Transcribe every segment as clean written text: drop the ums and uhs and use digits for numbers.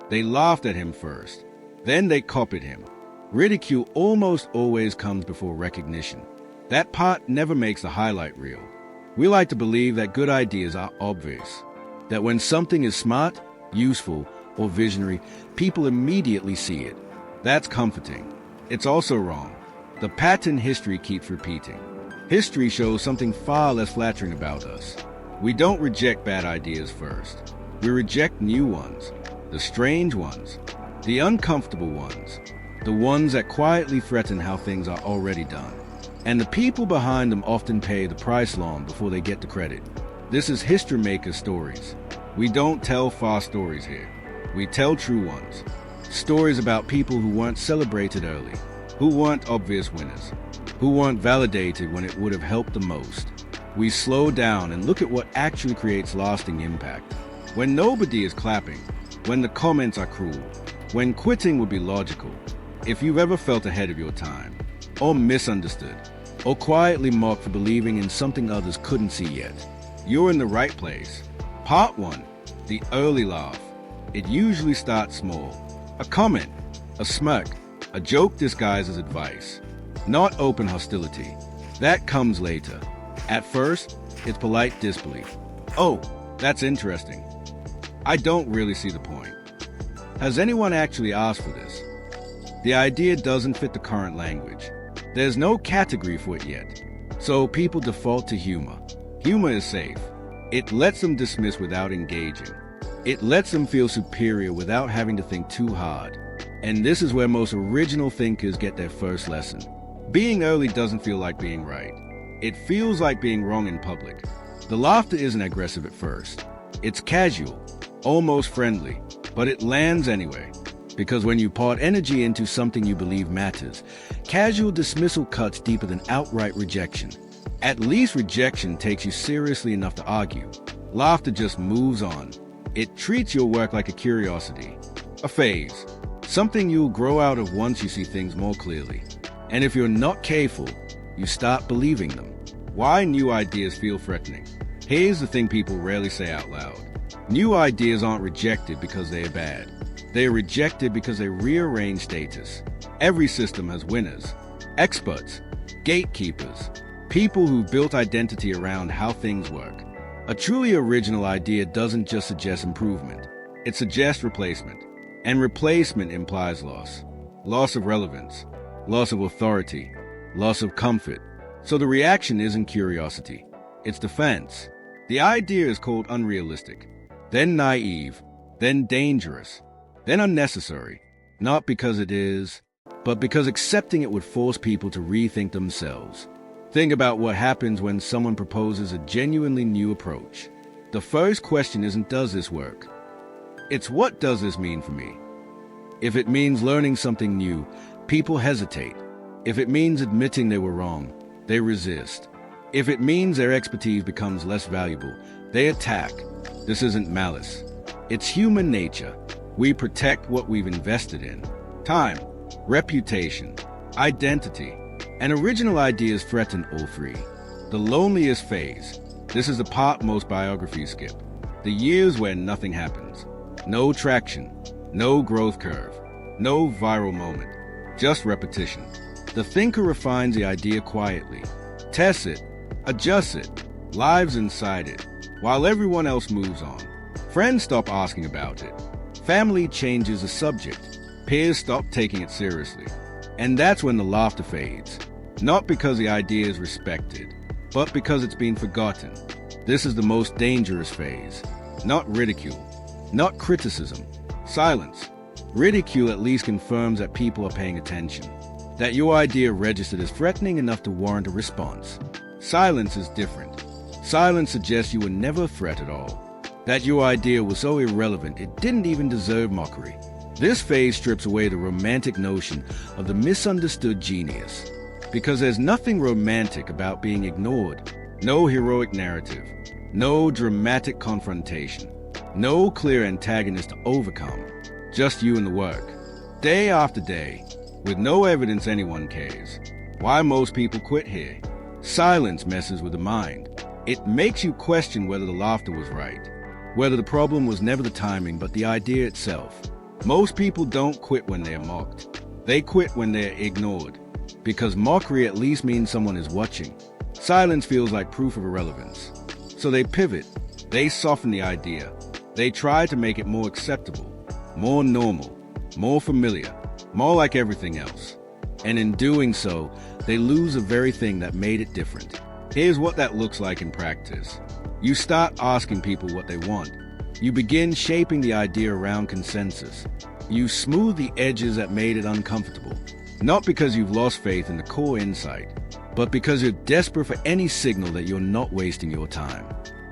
They laughed at him first. Then they copied him. Ridicule almost always comes before recognition. That part never makes the highlight reel. We like to believe that good ideas are obvious, that when something is smart, useful, or visionary, people immediately see it. That's comforting. It's also wrong. The pattern history keeps repeating. History shows something far less flattering about us. We don't reject bad ideas first. We reject new ones, the strange ones, the uncomfortable ones, the ones that quietly threaten how things are already done. And the people behind them often pay the price long before they get the credit. This is HistoryMaker stories. We don't tell fast stories here. We tell true ones. Stories about people who weren't celebrated early, who weren't obvious winners, who weren't validated when it would have helped the most. We slow down and look at what actually creates lasting impact. When nobody is clapping, when the comments are cruel, when quitting would be logical. If you've ever felt ahead of your time, or misunderstood, or quietly mocked for believing in something others couldn't see yet, you're in the right place. Part 1. The early laugh. It usually starts small. A comment, a smirk, a joke disguised as advice. Not open hostility. That comes later. At first, it's polite disbelief. Oh, that's interesting. I don't really see the point. Has anyone actually asked for this? The idea doesn't fit the current language. There's no category for it yet. So people default to humor. Humor is safe. It lets them dismiss without engaging. It lets them feel superior without having to think too hard. And this is where most original thinkers get their first lesson. Being early doesn't feel like being right. It feels like being wrong in public. The laughter isn't aggressive at first. It's casual, almost friendly, but it lands anyway. Because when you pour energy into something you believe matters, casual dismissal cuts deeper than outright rejection. At least rejection takes you seriously enough to argue. Laughter just moves on. It treats your work like a curiosity, a phase, something you'll grow out of once you see things more clearly. And if you're not careful, you start believing them. Why new ideas feel threatening? Here's the thing people rarely say out loud. New ideas aren't rejected because they are bad. They are rejected because they rearrange status. Every system has winners, experts, gatekeepers, people who built identity around how things work. A truly original idea doesn't just suggest improvement. It suggests replacement. And replacement implies loss. Loss of relevance, loss of authority, loss of comfort. So the reaction isn't curiosity. It's defense. The idea is called unrealistic, then naive, then dangerous, then unnecessary. Not because it is, but because accepting it would force people to rethink themselves. Think about what happens when someone proposes a genuinely new approach. The first question isn't, does this work? It's, what does this mean for me? If it means learning something new, people hesitate. If it means admitting they were wrong, they resist. If it means their expertise becomes less valuable, they attack. This isn't malice. It's human nature. We protect what we've invested in. Time, reputation, identity, and original ideas threaten all three. The loneliest phase. This is the part most biographies skip. The years where nothing happens. No traction, no growth curve, no viral moment, just repetition. The thinker refines the idea quietly, tests it, adjusts it, lives inside it, while everyone else moves on. Friends stop asking about it. Family changes the subject. Peers stop taking it seriously. And that's when the laughter fades. Not because the idea is respected, but because it's been forgotten. This is the most dangerous phase. Not ridicule, not criticism, silence. Ridicule at least confirms that people are paying attention, that your idea registered as threatening enough to warrant a response. Silence is different. Silence suggests you were never a threat at all, that your idea was so irrelevant it didn't even deserve mockery. This phase strips away the romantic notion of the misunderstood genius, because there's nothing romantic about being ignored. No heroic narrative, no dramatic confrontation, no clear antagonist to overcome, just you and the work. Day after day, with no evidence anyone cares. Why most people quit here? Silence messes with the mind. It makes you question whether the laughter was right, whether the problem was never the timing but the idea itself. Most people don't quit when they're mocked. They quit when they're ignored. Because mockery at least means someone is watching. Silence feels like proof of irrelevance. So they pivot. They soften the idea. They try to make it more acceptable, more normal, more familiar, more like everything else. And in doing so, they lose the very thing that made it different. Here's what that looks like in practice. You start asking people what they want. You begin shaping the idea around consensus. You smooth the edges that made it uncomfortable. Not because you've lost faith in the core insight, but because you're desperate for any signal that you're not wasting your time.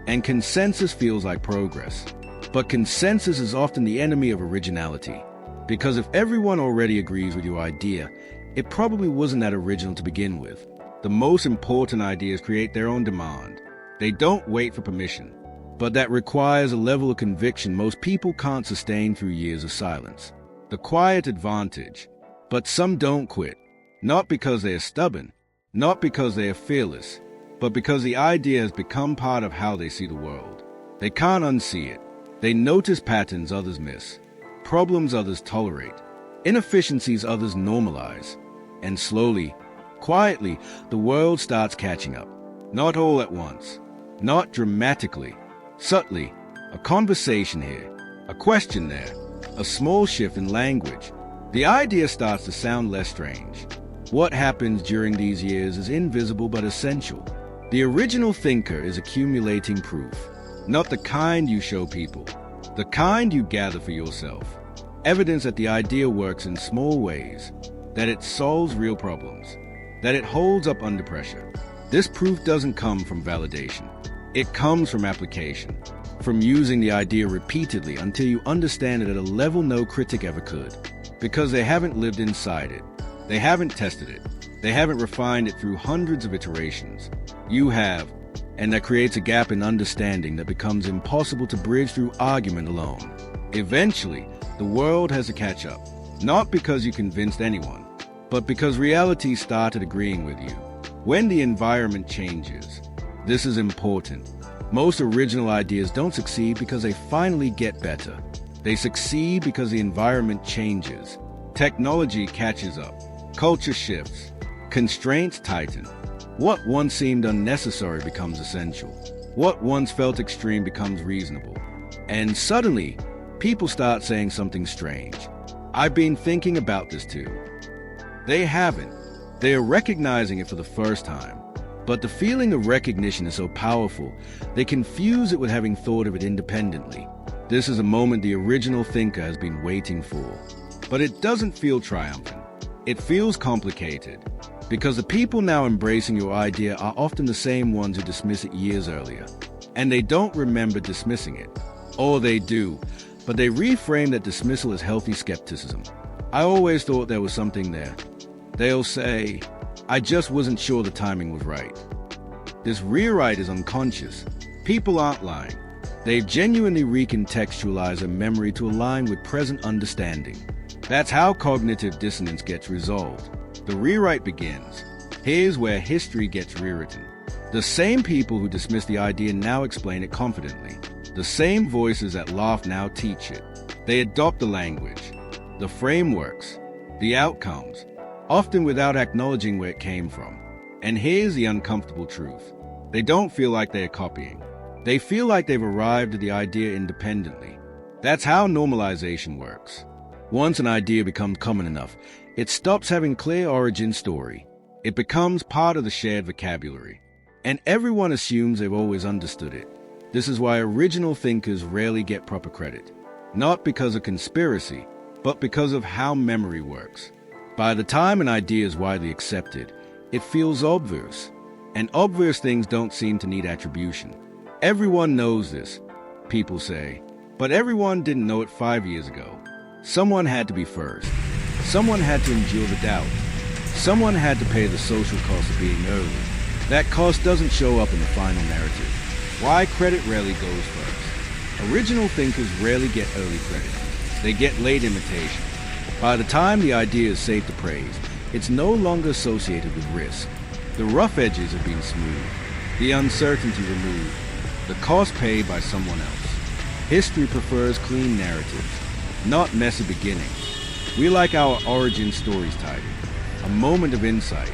And consensus feels like progress. But consensus is often the enemy of originality. Because if everyone already agrees with your idea, it probably wasn't that original to begin with. The most important ideas create their own demand. They don't wait for permission. But that requires a level of conviction most people can't sustain through years of silence. The quiet advantage. But some don't quit. Not because they are stubborn, not because they are fearless, but because the idea has become part of how they see the world. They can't unsee it. They notice patterns others miss, problems others tolerate, inefficiencies others normalize. And slowly, quietly, the world starts catching up. Not all at once, not dramatically, subtly. A conversation here, a question there, a small shift in language. The idea starts to sound less strange. What happens during these years is invisible but essential. The original thinker is accumulating proof, not the kind you show people, the kind you gather for yourself. Evidence that the idea works in small ways, that it solves real problems, that it holds up under pressure. This proof doesn't come from validation. It comes from application, from using the idea repeatedly until you understand it at a level no critic ever could. Because they haven't lived inside it. They haven't tested it. They haven't refined it through hundreds of iterations. You have, and that creates a gap in understanding that becomes impossible to bridge through argument alone. Eventually, the world has to catch up, not because you convinced anyone, but because reality started agreeing with you. When the environment changes, this is important. Most original ideas don't succeed because they finally get better. They succeed because the environment changes. Technology catches up. Culture shifts. Constraints tighten. What once seemed unnecessary becomes essential. What once felt extreme becomes reasonable. And suddenly, people start saying something strange. I've been thinking about this too. They haven't. They are recognizing it for the first time. But the feeling of recognition is so powerful, they confuse it with having thought of it independently. This is a moment the original thinker has been waiting for. But it doesn't feel triumphant. It feels complicated. Because the people now embracing your idea are often the same ones who dismissed it years earlier. And they don't remember dismissing it. Or they do, but they reframe that dismissal as healthy skepticism. I always thought there was something there. They'll say, I just wasn't sure the timing was right. This rewrite is unconscious. People aren't lying. They've genuinely recontextualized a memory to align with present understanding. That's how cognitive dissonance gets resolved. The rewrite begins. Here's where history gets rewritten. The same people who dismiss the idea now explain it confidently. The same voices that laugh now teach it. They adopt the language, the frameworks, the outcomes, often without acknowledging where it came from. And here's the uncomfortable truth. They don't feel like they're copying. They feel like they've arrived at the idea independently. That's how normalization works. Once an idea becomes common enough, it stops having clear origin story. It becomes part of the shared vocabulary. And everyone assumes they've always understood it. This is why original thinkers rarely get proper credit. Not because of conspiracy, but because of how memory works. By the time an idea is widely accepted, it feels obvious. And obvious things don't seem to need attribution. Everyone knows this, people say. But everyone didn't know it 5 years ago. Someone had to be first. Someone had to endure the doubt. Someone had to pay the social cost of being early. That cost doesn't show up in the final narrative. Why credit rarely goes first. Original thinkers rarely get early credit. They get late imitation. By the time the idea is safe to praise, it's no longer associated with risk. The rough edges have been smoothed, the uncertainty removed, the cost paid by someone else. History prefers clean narratives. not messy beginnings. We like our origin stories tidy, a moment of insight,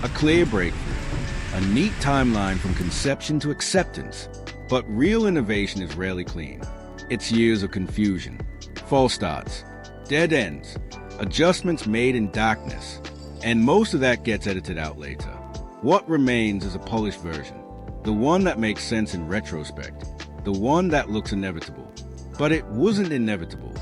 a clear breakthrough, a neat timeline from conception to acceptance. But real innovation is rarely clean. It's years of confusion, false starts, dead ends, adjustments made in darkness, and most of that gets edited out later. What remains is a polished version, the one that makes sense in retrospect, the one that looks inevitable. But it wasn't inevitable.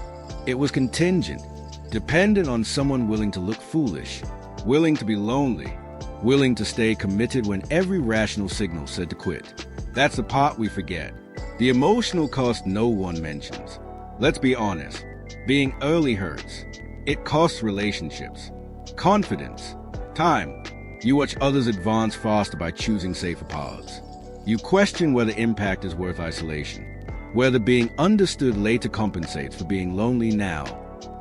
It was contingent, dependent on someone willing to look foolish, willing to be lonely, willing to stay committed when every rational signal said to quit. That's the part we forget. The emotional cost no one mentions. Let's be honest, being early hurts. It costs relationships, confidence, time. You watch others advance faster by choosing safer paths. You question whether impact is worth isolation, whether being understood later compensates for being lonely now.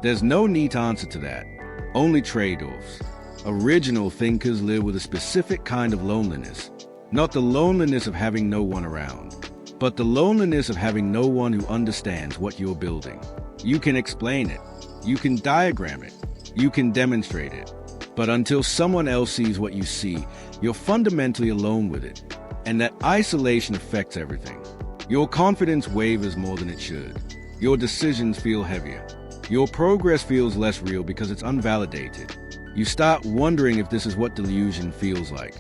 There's no neat answer to that, only trade-offs. Original thinkers live with a specific kind of loneliness, not the loneliness of having no one around, but the loneliness of having no one who understands what you're building. You can explain it, you can diagram it, you can demonstrate it, but until someone else sees what you see, you're fundamentally alone with it, and that isolation affects everything. Your confidence wavers more than it should. Your decisions feel heavier. Your progress feels less real because it's unvalidated. You start wondering if this is what delusion feels like.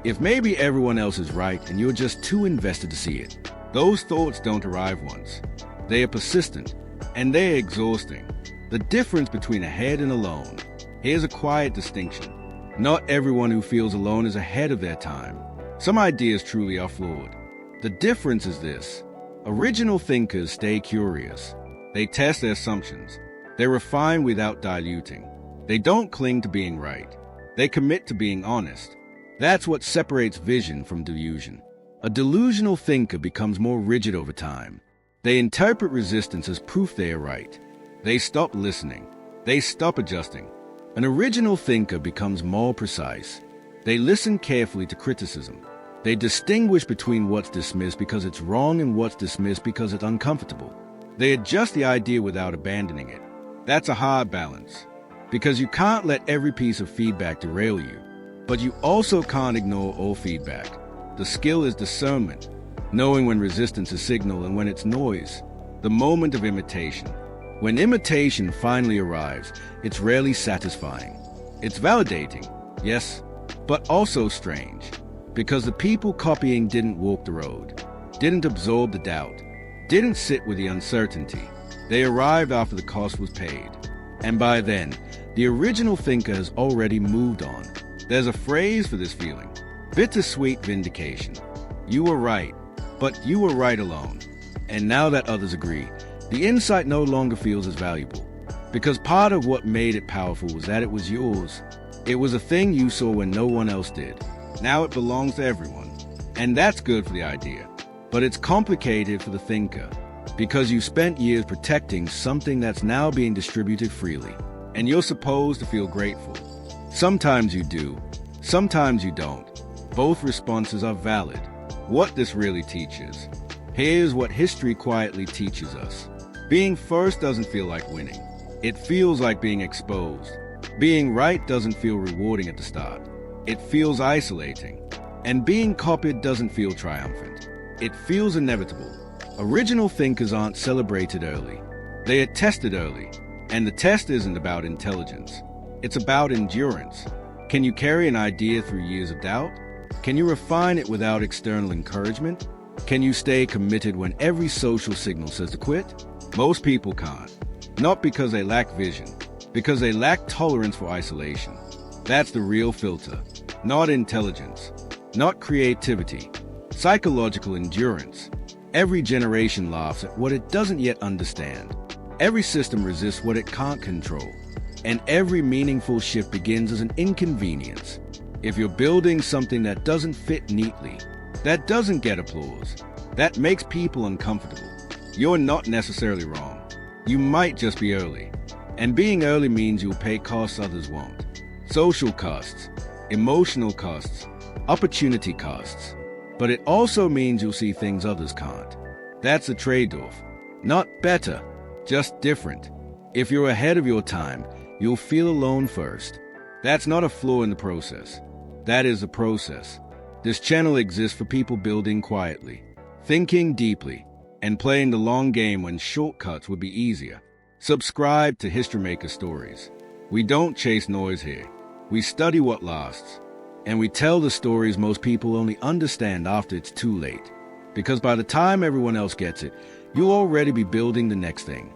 If maybe everyone else is right and you're just too invested to see it. Those thoughts don't arrive once. They are persistent, and they're exhausting. The difference between ahead and alone. Here's a quiet distinction. Not everyone who feels alone is ahead of their time. Some ideas truly are flawed. The difference is this. Original thinkers stay curious. They test their assumptions. They refine without diluting. They don't cling to being right. They commit to being honest. That's what separates vision from delusion. A delusional thinker becomes more rigid over time. They interpret resistance as proof they are right. They stop listening. They stop adjusting. An original thinker becomes more precise. They listen carefully to criticism. They distinguish between what's dismissed because it's wrong and what's dismissed because it's uncomfortable. They adjust the idea without abandoning it. That's a hard balance, because you can't let every piece of feedback derail you, but you also can't ignore all feedback. The skill is discernment, knowing when resistance is signal and when it's noise. The moment of imitation. When imitation finally arrives, it's rarely satisfying. It's validating, yes, but also strange, because the people copying didn't walk the road, didn't absorb the doubt, didn't sit with the uncertainty. They arrived after the cost was paid. And by then, the original thinker has already moved on. There's a phrase for this feeling. Bittersweet vindication. You were right, but you were right alone. And now that others agree, the insight no longer feels as valuable. Because part of what made it powerful was that it was yours. It was a thing you saw when no one else did. Now it belongs to everyone. And that's good for the idea. But it's complicated for the thinker, because you spent years protecting something that's now being distributed freely. And you're supposed to feel grateful. Sometimes you do, sometimes you don't. Both responses are valid. What this really teaches. Here's what history quietly teaches us. Being first doesn't feel like winning. It feels like being exposed. Being right doesn't feel rewarding at the start. It feels isolating. And being copied doesn't feel triumphant. It feels inevitable. Original thinkers aren't celebrated early. They are tested early. And the test isn't about intelligence. It's about endurance. Can you carry an idea through years of doubt? Can you refine it without external encouragement? Can you stay committed when every social signal says to quit? Most people can't. Not because they lack vision, because they lack tolerance for isolation. That's the real filter. Not intelligence, not creativity, psychological endurance. Every generation laughs at what it doesn't yet understand. Every system resists what it can't control. And every meaningful shift begins as an inconvenience. If you're building something that doesn't fit neatly, that doesn't get applause, that makes people uncomfortable, you're not necessarily wrong. You might just be early. And being early means you'll pay costs others won't. Social costs, emotional costs, opportunity costs. But it also means you'll see things others can't. That's a trade-off. Not better, just different. If you're ahead of your time, you'll feel alone first. That's not a flaw in the process. That is a process. This channel exists for people building quietly, thinking deeply, and playing the long game when shortcuts would be easier. Subscribe to HistoryMaker Stories. We don't chase noise here. We study what lasts. And we tell the stories most people only understand after it's too late. Because by the time everyone else gets it, you'll already be building the next thing.